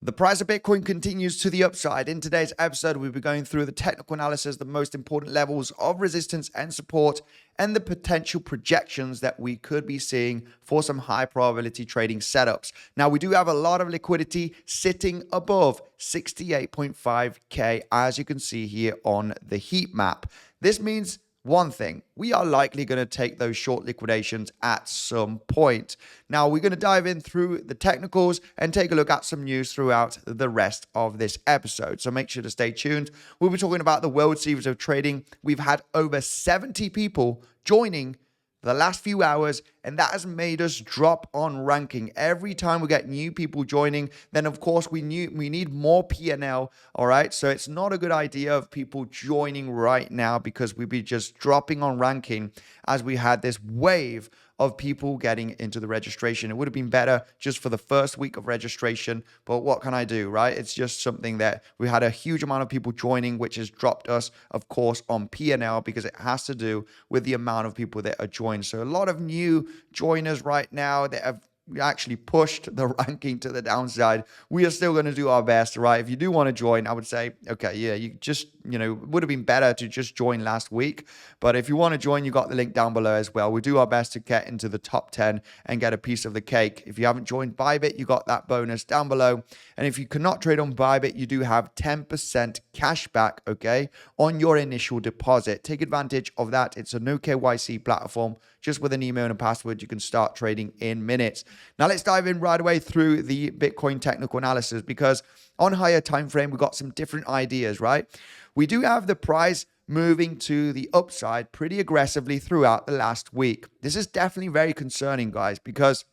The price of Bitcoin continues to the upside. In today's episode, we'll be going through the technical analysis, the most important levels of resistance and support, and the potential projections that we could be seeing for some high probability trading setups. Now, we do have a lot of liquidity sitting above 68.5K, as you can see here on the heat map. This means one thing, we are likely going to take those short liquidations at some point. Now, we're going to dive in through the technicals and take a look at some news throughout the rest of this episode. So make sure to stay tuned. We'll be talking about the World Series of Trading. We've had over 70 people joining the last few hours, and that has made us drop on ranking. Every time we get new people joining, then of course we need more P&L, all right? So it's not a good idea of people joining right now because we'd be just dropping on ranking as we had this wave of people getting into the registration. It would have been better just for the first week of registration, but what can I do, right? It's just something that we had a huge amount of people joining, which has dropped us, of course, on P&L because it has to do with the amount of people that are joined. So a lot of new joiners right now that have actually pushed the ranking to the downside. We are still going to do our best, right? If you do want to join, I would say, okay, yeah, you just, it would have been better to just join last week. But if you want to join, you got the link down below as well. We do our best to get into the top 10 and get a piece of the cake. If you haven't joined Bybit, you got that bonus down below. And if you cannot trade on Bybit, you do have 10% cash back, okay, on your initial deposit. Take advantage of that. It's a no KYC platform. Just with an email and a password, you can start trading in minutes. Now, let's dive in right away through the Bitcoin technical analysis because on higher time frame, we've got some different ideas, right? We do have the price moving to the upside pretty aggressively throughout the last week. This is definitely very concerning, guys, because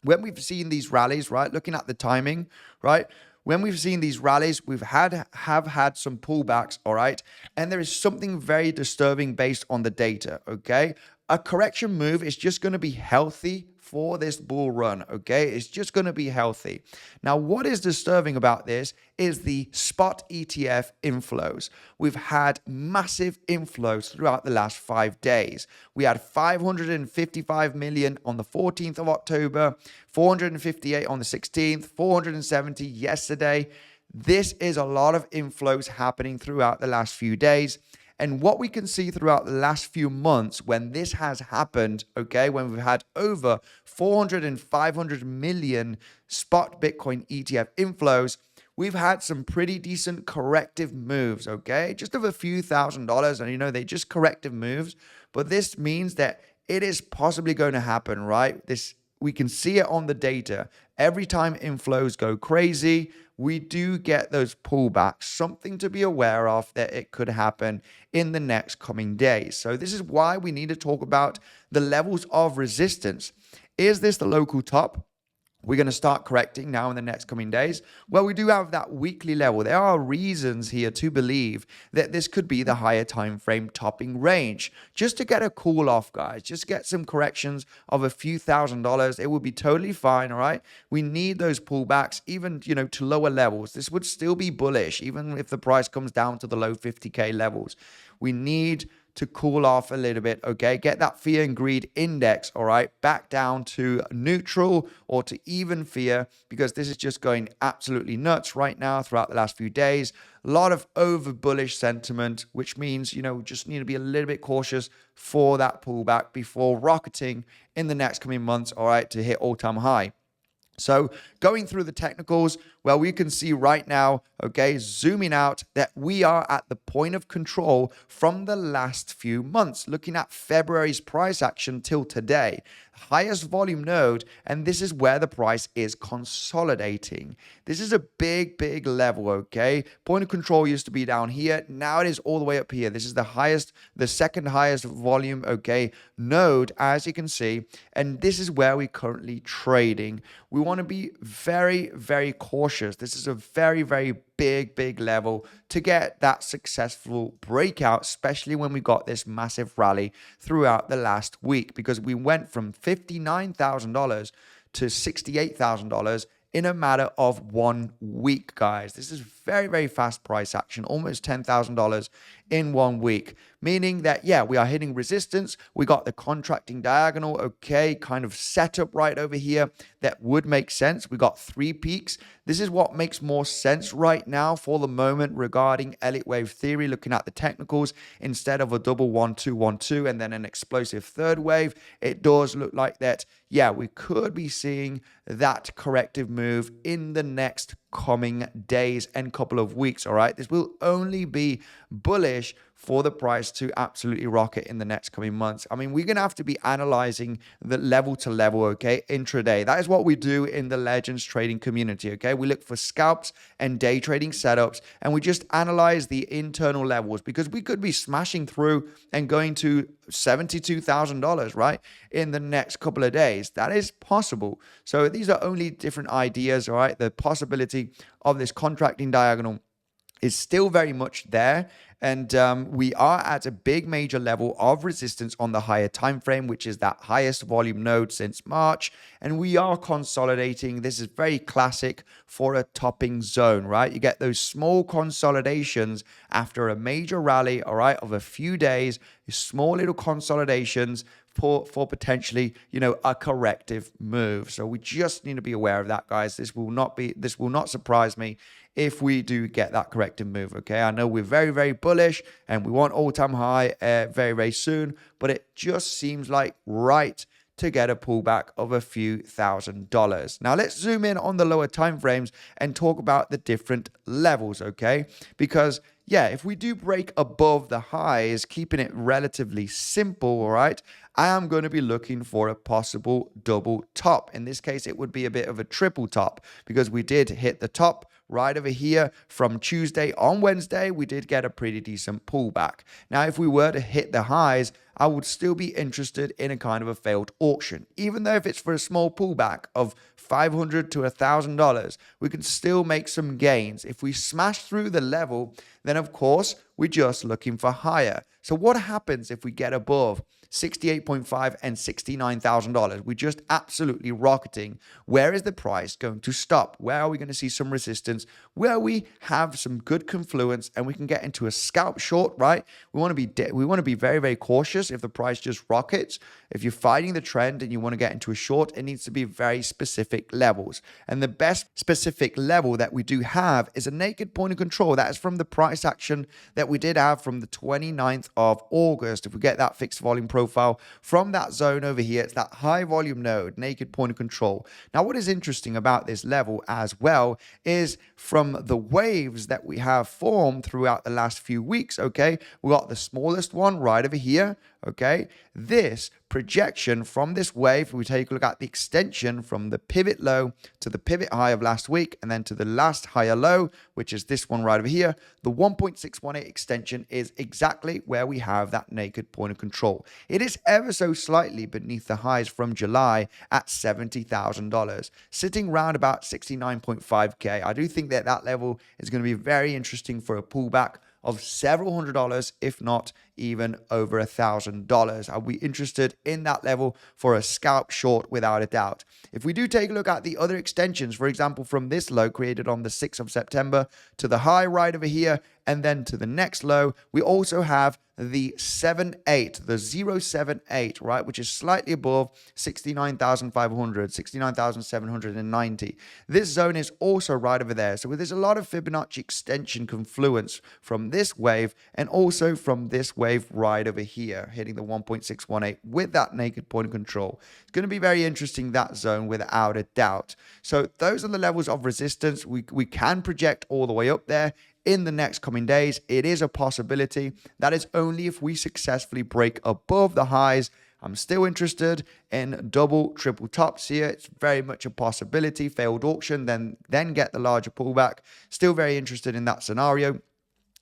when we've seen these rallies, right, looking at the timing, right, when we've seen these rallies, we've have had some pullbacks, all right? And there is something very disturbing based on the data, okay? A correction move is just going to be healthy for this bull run, okay? It's just going to be healthy. Now, what is disturbing about this is the spot ETF inflows. We've had massive inflows throughout the last 5 days. We had 555 million on the 14th of October, 458 on the 16th, 470 yesterday. This is a lot of inflows happening throughout the last few days. And what we can see throughout the last few months when this has happened, okay, when we've had over 400 and 500 million spot Bitcoin ETF inflows, we've had some pretty decent corrective moves, okay? Just of a few $1,000s, and they just corrective moves. But this means that it is possibly going to happen, right? We can see it on the data. Every time inflows go crazy, we do get those pullbacks, something to be aware of that it could happen in the next coming days. So this is why we need to talk about the levels of resistance. Is this the local top? We're going to start correcting now in the next coming days. Well, we do have that weekly level. There are reasons here to believe that this could be the higher time frame topping range. Just to get a cool off, guys, just get some corrections of a few $1,000s. It will be totally fine, all right? We need those pullbacks even, to lower levels. This would still be bullish, even if the price comes down to the low 50K levels. We need to cool off a little bit, okay? Get that fear and greed index, all right, back down to neutral or to even fear, because this is just going absolutely nuts right now throughout the last few days. A lot of over bullish sentiment, which means, just need to be a little bit cautious for that pullback before rocketing in the next coming months, all right, to hit all-time high. So going through the technicals, well, we can see right now, okay, zooming out, that we are at the point of control from the last few months. Looking at February's price action till today, highest volume node, and this is where the price is consolidating. This is a big level, okay? Point of control used to be down here. Now it is all the way up here. This is the second highest volume, okay, node, as you can see, and this is where we're currently trading. We want to be very cautious. This is a very big level to get that successful breakout, especially when we got this massive rally throughout the last week, because we went from $59,000 to $68,000 in a matter of 1 week, guys. This is very, very fast price action, almost $10,000 in 1 week, meaning that, yeah, we are hitting resistance. We got the contracting diagonal, okay, kind of set up right over here. That would make sense. We got 3 peaks. This is what makes more sense right now for the moment regarding Elliott wave theory, looking at the technicals. Instead of a double 1-2-1-2 and then an explosive third wave, it does look like that, yeah, we could be seeing that corrective move in the next coming days and couple of weeks. All right, this will only be bullish for the price to absolutely rocket in the next coming months. I mean, we're going to have to be analyzing the level to level, okay, intraday. That is what we do in the Legends trading community, okay? We look for scalps and day trading setups, and we just analyze the internal levels, because we could be smashing through and going to $72,000, right, in the next couple of days. That is possible. So these are only different ideas, all right? The possibility of this contracting diagonal is still very much there. And we are at a big major level of resistance on the higher time frame, which is that highest volume node since March. And we are consolidating. This is very classic for a topping zone, right? You get those small consolidations after a major rally, all right, of a few days, small little consolidations for potentially, you know, a corrective move. So we just need to be aware of that, guys. This will not surprise me if we do get that corrective move, okay? I know we're very, very bullish and we want all-time high very, very soon, but it just seems like right to get a pullback of a few $1,000s. Now let's zoom in on the lower time frames and talk about the different levels, okay? Because yeah, if we do break above the highs, keeping it relatively simple, all right, I am going to be looking for a possible double top. In this case, it would be a bit of a triple top, because we did hit the top right over here from Tuesday. On Wednesday, we did get a pretty decent pullback. Now, if we were to hit the highs, I would still be interested in a kind of a failed auction. Even though if it's for a small pullback of $500 to $1,000, we can still make some gains. If we smash through the level, then of course, we're just looking for higher. So what happens if we get above 68.5 and $69,000? We're just absolutely rocketing. Where is the price going to stop? Where are we going to see some resistance? Where we have some good confluence and we can get into a scalp short, right? We want to be very, very cautious if the price just rockets. If you're fighting the trend and you want to get into a short, it needs to be very specific levels. And the best specific level that we do have is a naked point of control. That is from the price action that we did have from the 29th of August. If we get that fixed volume profile from that zone over here, it's that high volume node, naked point of control. Now, what is interesting about this level as well is from the waves that we have formed throughout the last few weeks, okay, we got the smallest one right over here, okay. This projection from this wave, we take a look at the extension from the pivot low to the pivot high of last week and then to the last higher low, which is this one right over here. The 1.618 extension is exactly where we have that naked point of control. It is ever so slightly beneath the highs from July at $70,000, sitting around about 69.5K. I do think that that level is going to be very interesting for a pullback of several $100s, if not even over $1,000. I'll be interested in that level for a scalp short without a doubt. If we do take a look at the other extensions, for example, from this low created on the 6th of September to the high right over here, and then to the next low, we also have the 7.8, the 0.78, right, which is slightly above 69,500, 69,790. This zone is also right over there. So there's a lot of Fibonacci extension confluence from this wave and also from this wave right over here, hitting the 1.618 with that naked point of control. It's going to be very interesting, that zone, without a doubt. So those are the levels of resistance. We can project all the way up there in the next coming days. It is a possibility. That is only if we successfully break above the highs. I'm still interested in double, triple tops here. It's very much a possibility. Failed auction, then get the larger pullback. Still very interested in that scenario.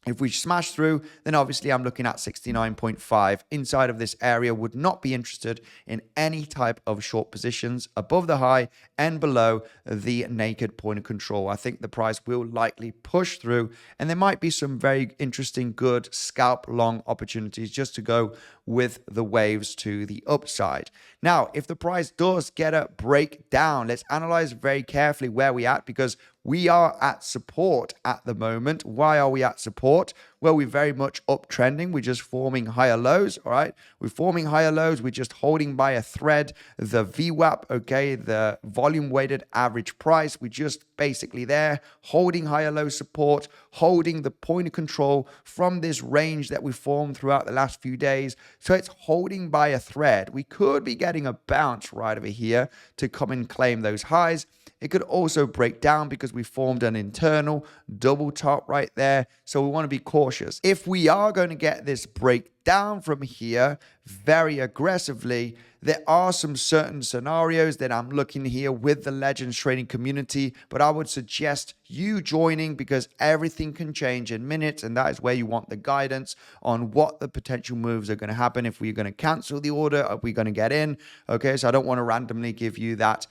If we smash through, then obviously I'm looking at 69.5 inside of this area. Would not be interested in any type of short positions above the high and below the naked point of control. I think the price will likely push through, and there might be some very interesting, good scalp long opportunities just to go with the waves to the upside. Now, if the price does get a breakdown, let's analyze very carefully where we're at, because we are at support at the moment. Why are we at support? Well, we're very much uptrending. We're just forming higher lows, all right? We're forming higher lows. We're just holding by a thread the VWAP, okay, the volume weighted average price. We're just basically there, holding higher low support, holding the point of control from this range that we formed throughout the last few days. So it's holding by a thread. We could be getting a bounce right over here to come and claim those highs. It could also break down because we formed an internal double top right there. So we want to be cautious. If we are going to get this breakdown from here very aggressively, there are some certain scenarios that I'm looking here with the Legends trading community, but I would suggest you joining because everything can change in minutes, and that is where you want the guidance on what the potential moves are going to happen. If we're going to cancel the order, are we going to get in? Okay, so I don't want to randomly give you that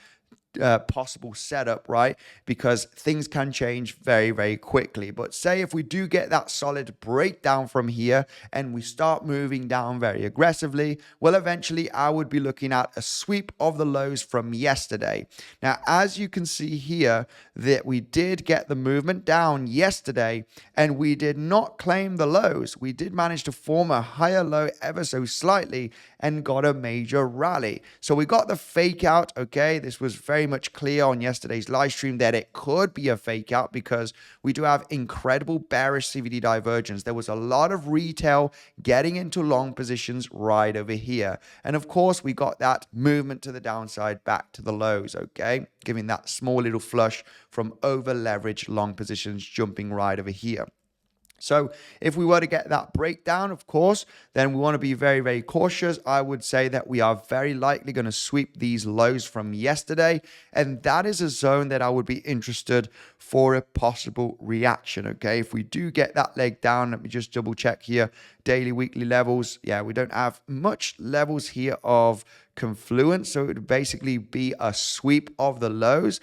possible setup, right? Because things can change very, very quickly. But say if we do get that solid breakdown from here and we start moving down very aggressively, well, eventually I would be looking at a sweep of the lows from yesterday. Now, as you can see here, that we did get the movement down yesterday and we did not claim the lows. We did manage to form a higher low ever so slightly and got a major rally. So we got the fake out, okay? This was very much clear on yesterday's live stream that it could be a fake out because we do have incredible bearish CVD divergence. There was a lot of retail getting into long positions right over here. And of course, we got that movement to the downside back to the lows, okay? Giving that small little flush from over leveraged long positions jumping right over here. So if we were to get that breakdown, of course, then we want to be very, very cautious. I would say that we are very likely going to sweep these lows from yesterday. And that is a zone that I would be interested for a possible reaction. Okay, if we do get that leg down, let me just double check here. Daily, weekly levels. Yeah, we don't have much levels here of confluence. So it would basically be a sweep of the lows.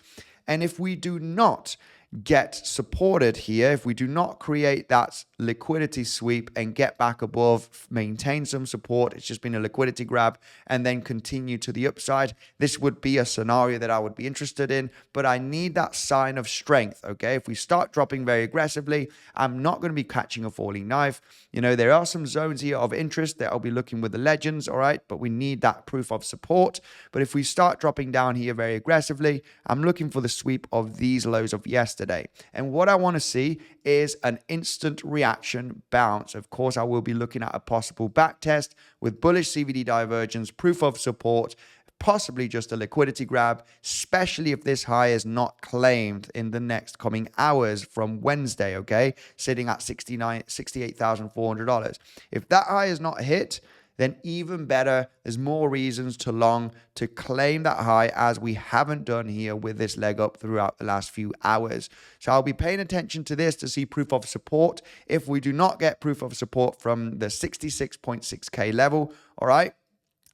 And if we do not get supported here, if we do not create that liquidity sweep and get back above, maintain some support, it's just been a liquidity grab and then continue to the upside, this would be a scenario that I would be interested in, but I need that sign of strength, okay? If we start dropping very aggressively, I'm not going to be catching a falling knife. You know, there are some zones here of interest that I'll be looking with the legends, all right? But we need that proof of support. But if we start dropping down here very aggressively, I'm looking for the sweep of these lows of yesterday. And what I want to see is an instant reaction bounce. Of course, I will be looking at a possible back test with bullish CVD divergence, proof of support, possibly just a liquidity grab, especially if this high is not claimed in the next coming hours from Wednesday, okay? Sitting at $68,400. If that high is not hit, then even better, there's more reasons to long to claim that high as we haven't done here with this leg up throughout the last few hours. So I'll be paying attention to this to see proof of support. If we do not get proof of support from the 66.6K level, all right,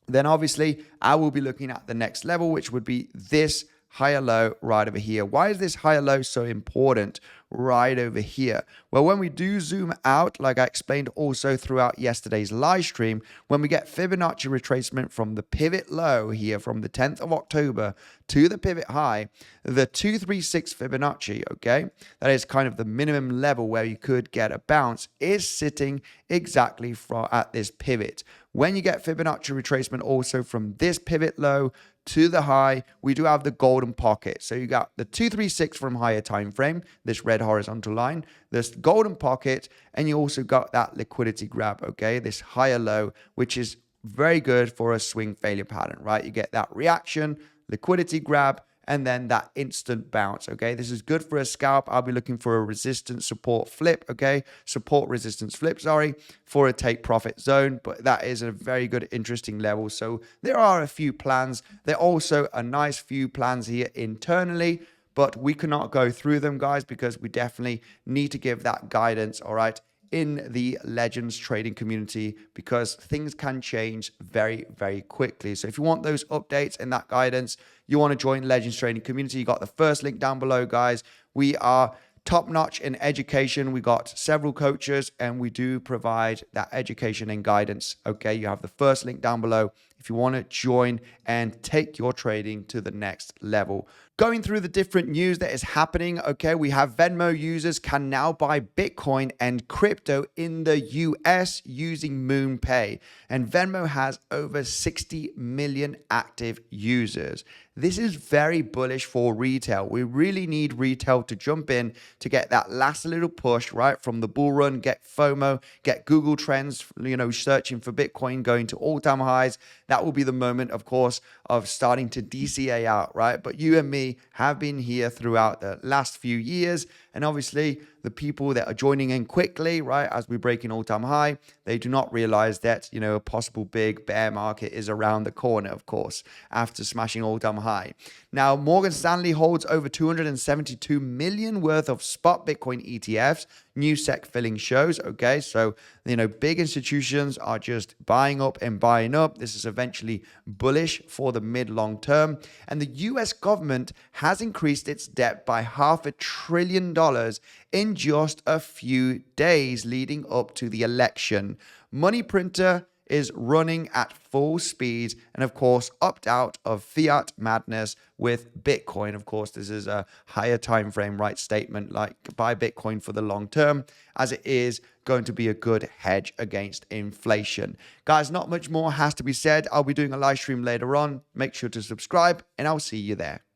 then obviously I will be looking at the next level, which would be this higher low right over here. Why is this higher low so important right over here? Well, when we do zoom out, like I explained also throughout yesterday's live stream, when we get Fibonacci retracement from the pivot low here from the 10th of October to the pivot high, the 236 Fibonacci, okay, that is kind of the minimum level where you could get a bounce, is sitting exactly at this pivot. When you get Fibonacci retracement also from this pivot low to the high, we do have the golden pocket. So you got the 236 from higher time frame, this red horizontal line, this golden pocket, and you also got that liquidity grab, okay, this higher low, which is very good for a swing failure pattern, right? You get that reaction, liquidity grab, and then that instant bounce, okay? This is good for a scalp. I'll be looking for a resistance support flip, okay? Support resistance flip, sorry, for a take profit zone, but that is a very good, interesting level. So there are a few plans. There are also a nice few plans here internally, but we cannot go through them, guys, because we definitely need to give that guidance, all right, in the Legends trading community, because things can change very, very quickly. So if you want those updates and that guidance, you want to join Legends trading community, you got the first link down below, guys. We are top notch in education. We got several coaches and we do provide that education and guidance. Okay, you have the first link down below if you want to join and take your trading to the next level. Going through the different news that is happening, okay, we have Venmo users can now buy Bitcoin and crypto in the US using MoonPay. And Venmo has over 60 million active users. This is very bullish for retail. We really need retail to jump in to get that last little push, right? From the bull run, get FOMO, get Google Trends, searching for Bitcoin going to all-time highs. That will be the moment, of course, of starting to DCA out, right? But you and me have been here throughout the last few years. And obviously, the people that are joining in quickly, right, as we break an all-time high, they do not realize that, a possible big bear market is around the corner, of course, after smashing all-time high. Now, Morgan Stanley holds over 272 million worth of spot Bitcoin ETFs. New SEC filling shows. Okay, so big institutions are just buying up and buying up. This is eventually bullish for the mid-long term. And the US government has increased its debt by $500 billion in just a few days leading up to the election. Money printer is running at full speed and, of course, opt out of fiat madness with Bitcoin. Of course, this is a higher time frame, right, statement, like buy Bitcoin for the long term, as it is going to be a good hedge against inflation. Guys, not much more has to be said. I'll be doing a live stream later on. Make sure to subscribe and I'll see you there.